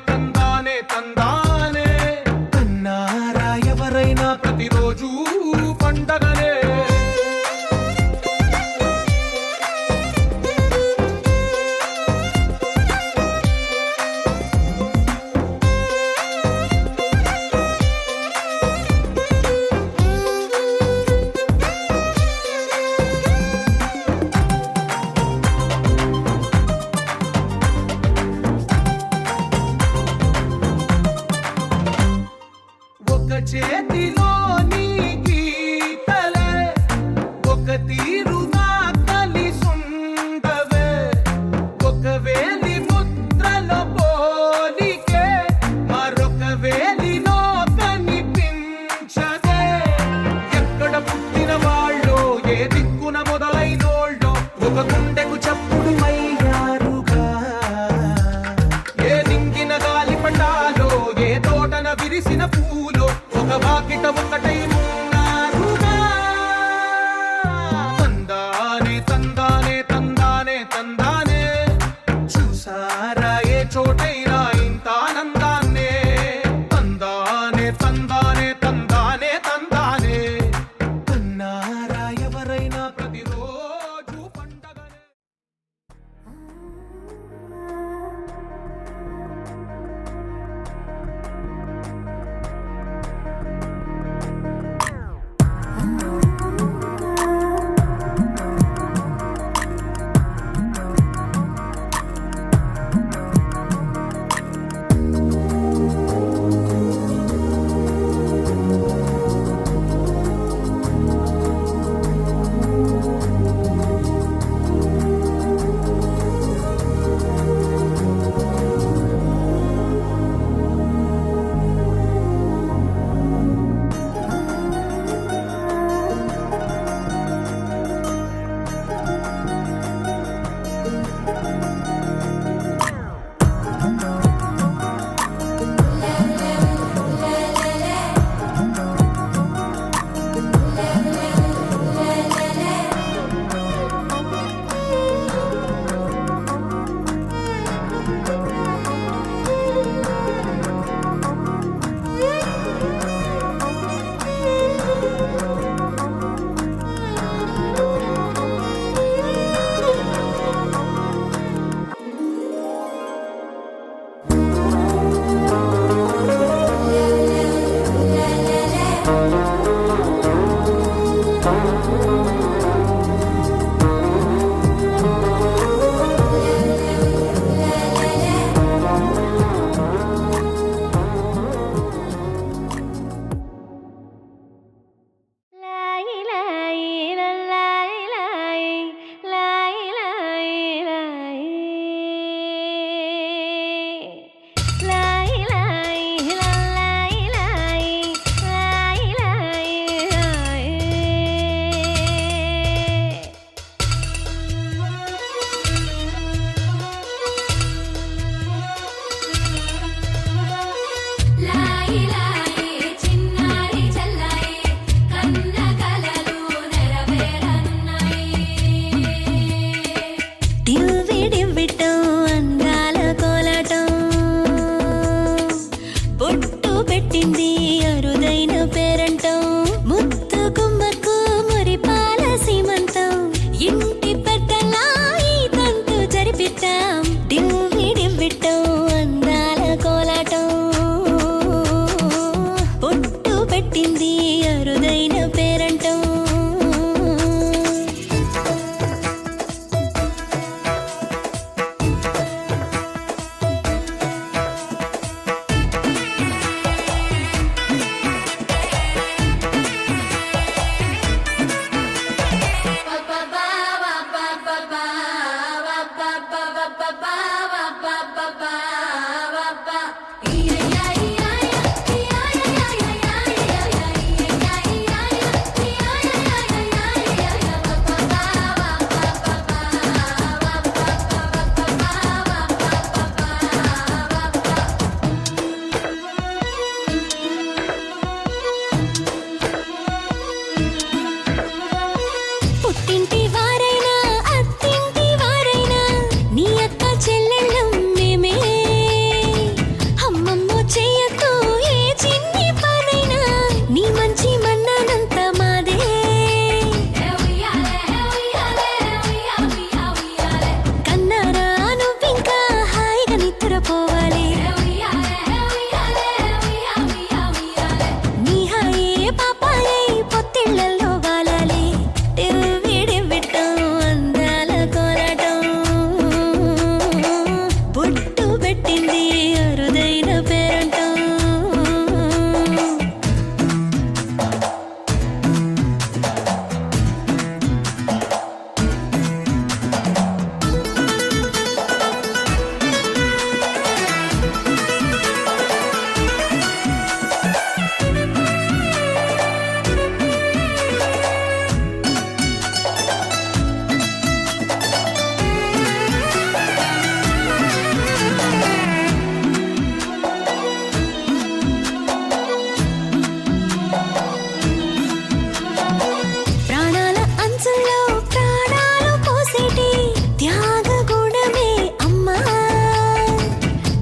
తందానే చోటైనా ఇంత ఆనందాన్నే తందానే తందానే తందానే తందానే కన్నారా ఎవరైనా ప్రతిరోజు పండగనే.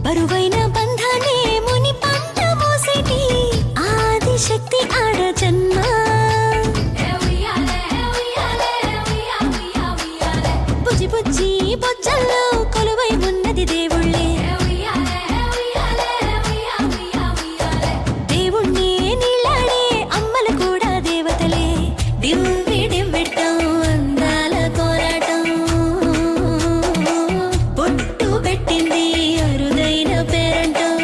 బరువైన బంధాన్ని ముని పంట మోసేటి ఆదిశక్తి ఆడ జన్మ బుజ్జి బుజ్జి బొజ్జల్లో కొలువై ఉన్నది దేవుళ్ళే దేవుణ్ణి నీళ్ళాడే అమ్మలు కూడా దేవతలే దివ్వి దివ్విట్టం అందాల కోరాటం పొట్టు పెట్టింది అరుదైన పేరంటం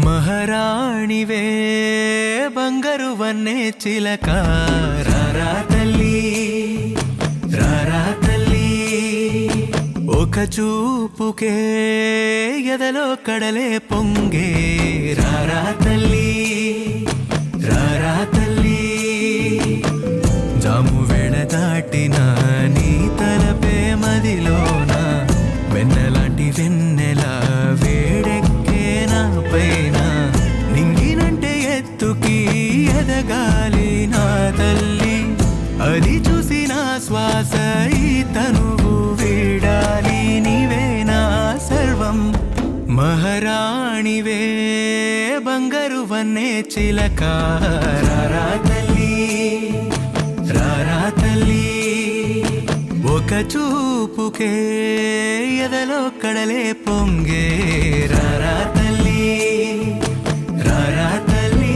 మహారాణివే బంగారు వన్నే చిలక రారా తల్లి రారా తల్లి ఒక చూపుకే ఎదలో కడలే పొంగే రారా తల్లి రారా తల్లి జాము వేళ దాటిన నీ తలపే మదిలోన వెన్నెలాంటి వెన్నెల వేడెక్కే నా పైన నింగినంటే ఎత్తుకి ఎదగాలి నా తల్లి అది చూసి నా శ్వాస ఈ తనువు వీడాలి నీవే నా సర్వం మహారాణివే బంగారు వన్నే చిలక రారా తల్లి రారా తల్లి ఒక చూపుకే ఎదలో కడలే పొంగే రారా తల్లి రారా తల్లి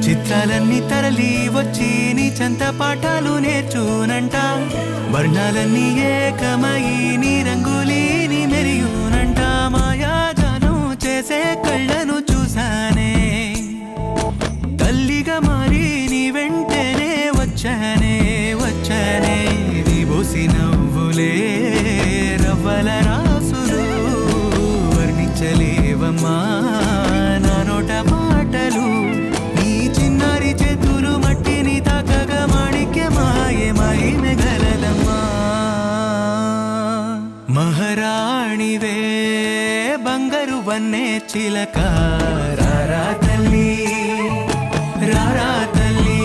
చిత్రాలన్నీ తరలి వచ్చి నీ చెంత పాఠాలు నేర్చునంట వర్ణాలన్నీ ఏకమై నీ రంగులీని మెరియునంట మాయాజాలం చేసే కళ్ళను చూసానే తల్లిగా మారి నీ వెంటనే వచ్చానే వచ్చానే దిబోసి నవ్వులే రవ్వల రాసులు వర్ణించలేవమ్మా నా నోట మాటలు చిన్నారి చేతులు మట్టిని తాకగా మాణిక్య మాయే మాయమే గలదమ్మా మహారాణివే బంగారు వన్నే చిలక రారా తల్లి రారా తల్లి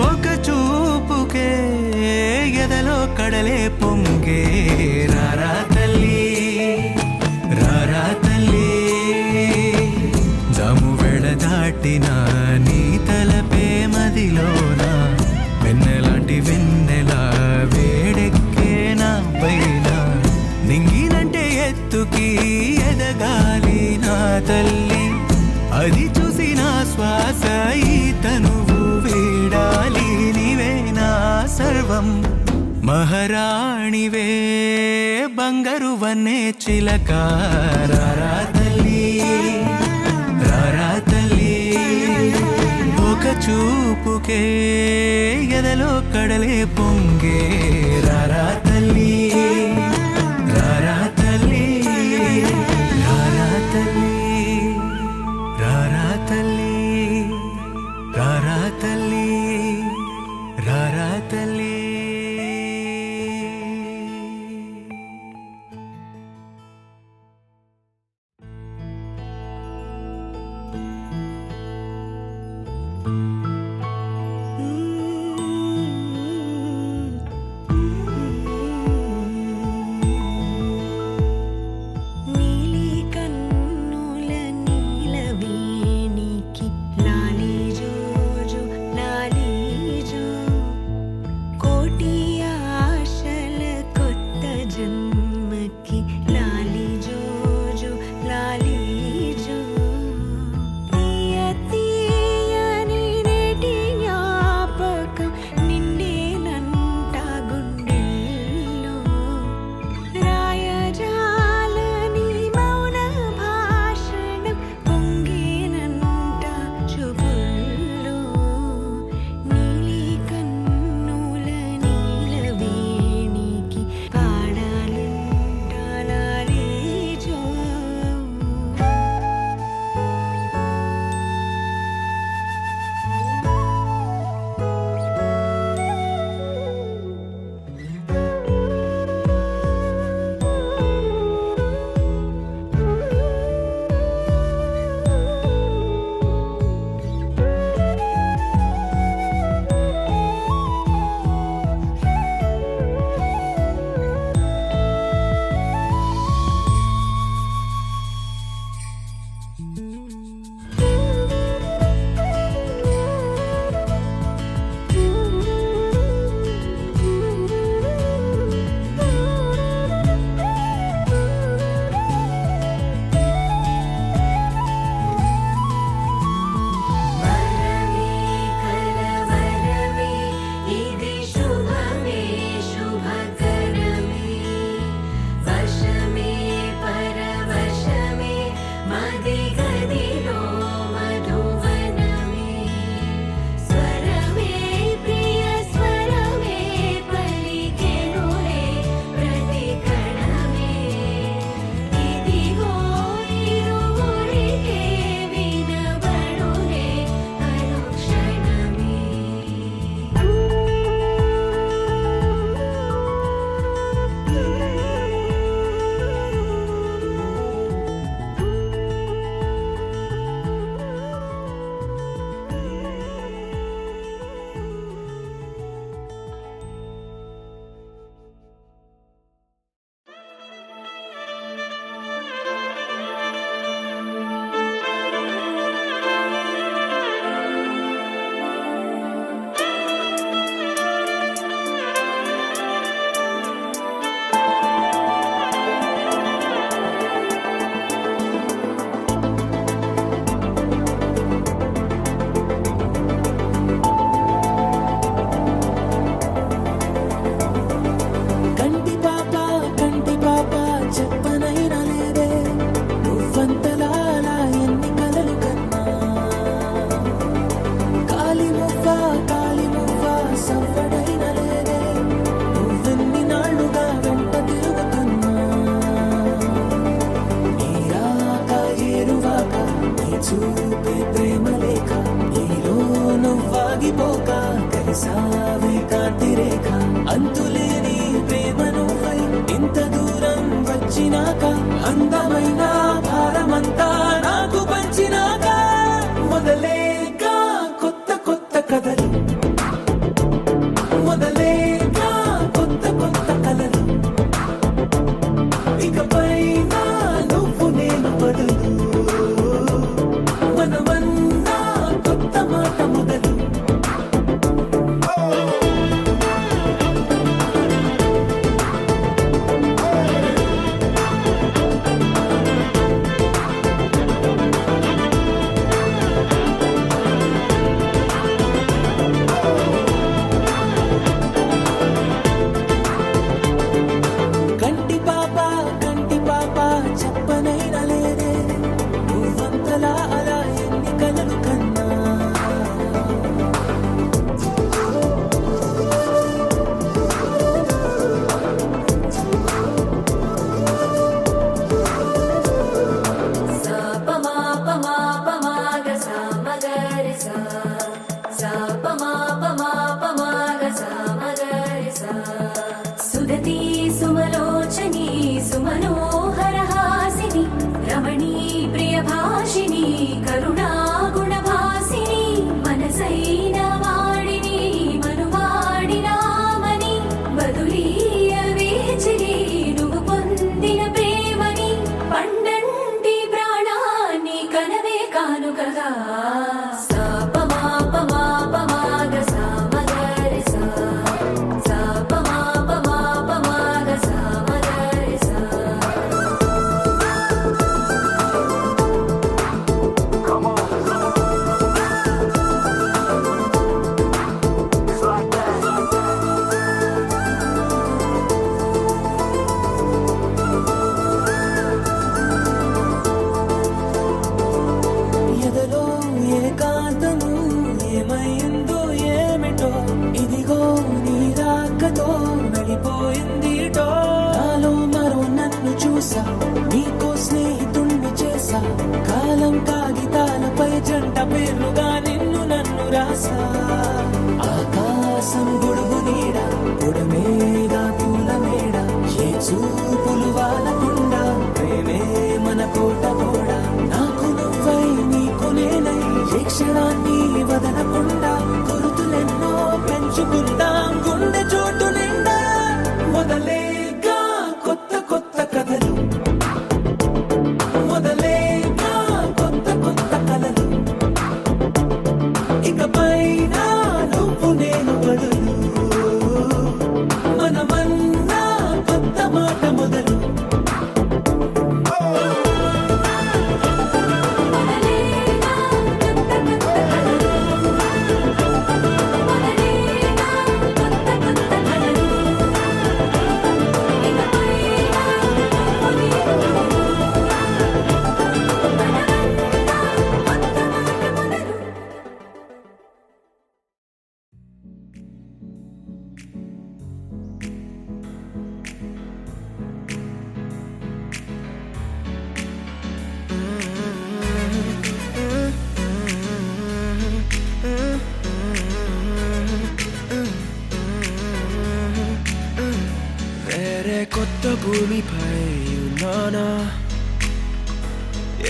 ఒక చూపుకే ఎదలో కడలే పొంగే రారా తల్లి రారా తల్లి జాము వేళ దాటిన నీ తలపే మదిలోన వెన్నెలాంటి వెన్నెల వేడెక్కే నా పైన నింగినంటే ఎత్తుకి ఎదగాలి నా తల్లి అది చూసి నా శ్వాస ఈ తనువు వీడాలి నీవే నా సర్వం మహారాణివే బంగారు వన్నే చిలక రారా తల్లి రారా తల్లి ఒక చూపుకే ఎదలో కడలే పొంగే రారా తల్లి రారా తల్లి రారా తల్లి రారా తల్లి రారా తల్లి రారా తల్లి ఆగిపోక కలిసావే కాంతి రేఖ అంతులేని ప్రేమను ఇంత దూరం వచ్చినాక అందమైన భారమంతా నాకు పంచినాక మొదలేక కొత్త కొత్త కథలు మొదలేక కొత్త కొత్త కలలు ఇకపై నువ్వు నేను బదులు మనమన్నా కొత్త మాట మొదలు కంటి పాప చెప్పనైనా లేదే నువ్వంతలా అలా ఎన్ని కలలు కన్నా సుదతి సుమలోచని సుమనోహర హాసిని రమణీ ప్రియభాషిని కరుణా గుణభాసిని మనసైన వాడిని మనువాడినామని బదులీయ వేచిరి నువ్వు పొందిన ప్రేమని పండంటి ప్రాణాన్ని కనవే కానుకగా ఎదలో ఏకాంతము ఏమైందో ఏమిటో ఇదిగో నీ రాకతో వెళ్ళిపోయిందిటో నాలో మరో నన్ను చూసా నీకో స్నేహితుణ్ణి చేసా కాలం కాగితాలపై జంట పేర్లుగా నిన్ను నన్ను రాసా ఆకాశం గొడుగు నీడ పొడమేగా పూల మేడ ఏ చూపులు వాలకుండా ప్రేమే మన కోట గోడ నాకు నువ్వై నీకు నేనై ఏ క్షణాన్ని వదలకుండా గుర్తులెన్నో పెంచుకుందాం గుండె చోటు నిండా మొదలేక కొత్త కొత్త కథలు మొదలేక కొత్త కొత్త కలలు ఇకపై నువ్వు నేను బదులు మనమన్నా కొత్త మాట మొదలు వేరే కొత్త భూమిపై ఉన్నానా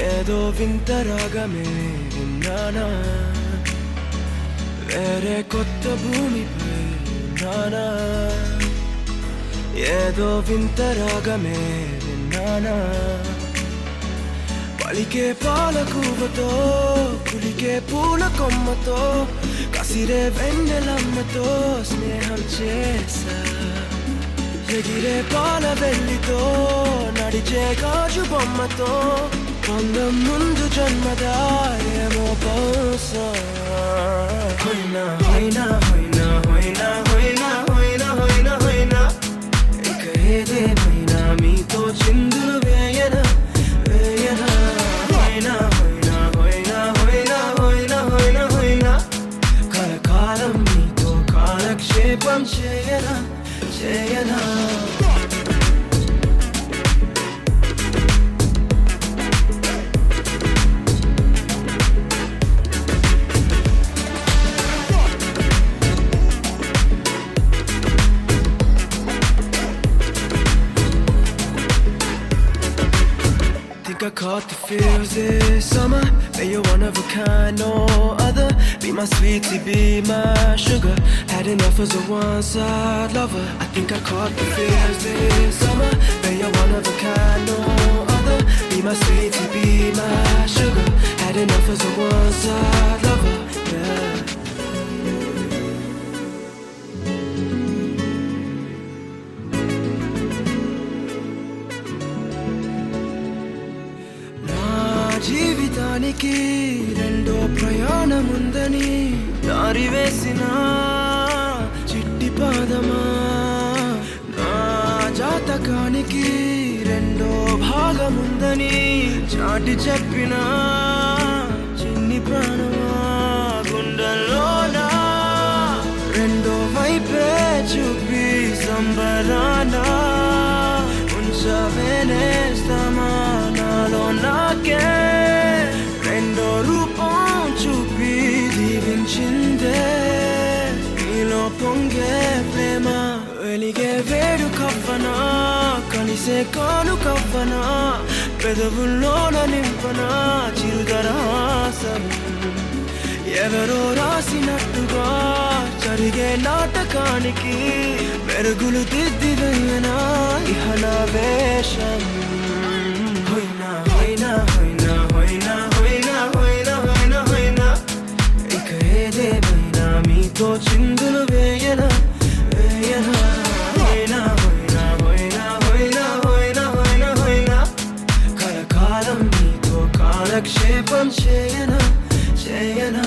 ఏదో వింత రాగమే విన్నానా వేరే కొత్త భూమిపై ఉన్నానా ఏదో వింత రాగమే విన్నానా పలికే పాలకూవతో కులికే పూల కొమ్మతో కసిరే వెన్నెలమ్మతో స్నేహం చేసా ఎగిరే పాల వెల్లితో నడిచే గాజు బొమ్మతో పొందం ముందు జన్మదా ఏమో బహుశా హోయినా హోయినా హోయినా హోయినా హోయినా హోయినా హోయినా హోయినా ఇక ఏదేమైనా మీతో చిందులు వేయనా వేయనా హోయినా హోయినా హోయినా హోయినా హోయినా హోయినా హోయినా కలకాలం మీతో కాలక్షేపం చేయనా చేయనా I caught the feels this summer. But you're one of a kind, no other. Be my sweetie, be my sugar. Had enough as a one-side lover. I think I caught the feels this summer. But you're one of a kind, no other. Be my sweetie, be my sugar. Had enough as a one-side lover. Yeah. జీవితానికి రెండో ప్రయాణముందని దారి వేసిన చిట్టి పాదమా నా జాతకానికి రెండో భాగముందని చాటి చెప్పిన చిన్ని ప్రాణమా గుండెల్లోనా రెండో వైపే చూపి సంబరాన ఉంచవేనేస్తామా నాలో నాకే రెండో రూపం చూపి దీవించిందే నీలో పొంగే ప్రేమ వెలిగే వేడు కవ్వనా కలిసే కాను కవ్వనా పెదవుల్లోన నింపనా చిరుదరాసం ఎవరో రాసినట్టుగా జరిగే నాటకానికి మెరుగులు దిద్దిదయ్యనా ఇహన వేషం హోయినా హోయినా హోయినా హోయినా హోయినా హోయినా హోయినా హోయినా ఇక ఏదేమైనా మీతో చిందులు వేయనా వేయనా హోయినా హోయినా హోయినా హోయినా హోయినా హోయినా హోయినా కలకాలం మీతో కాలక్షేపం చేయనా చేయనా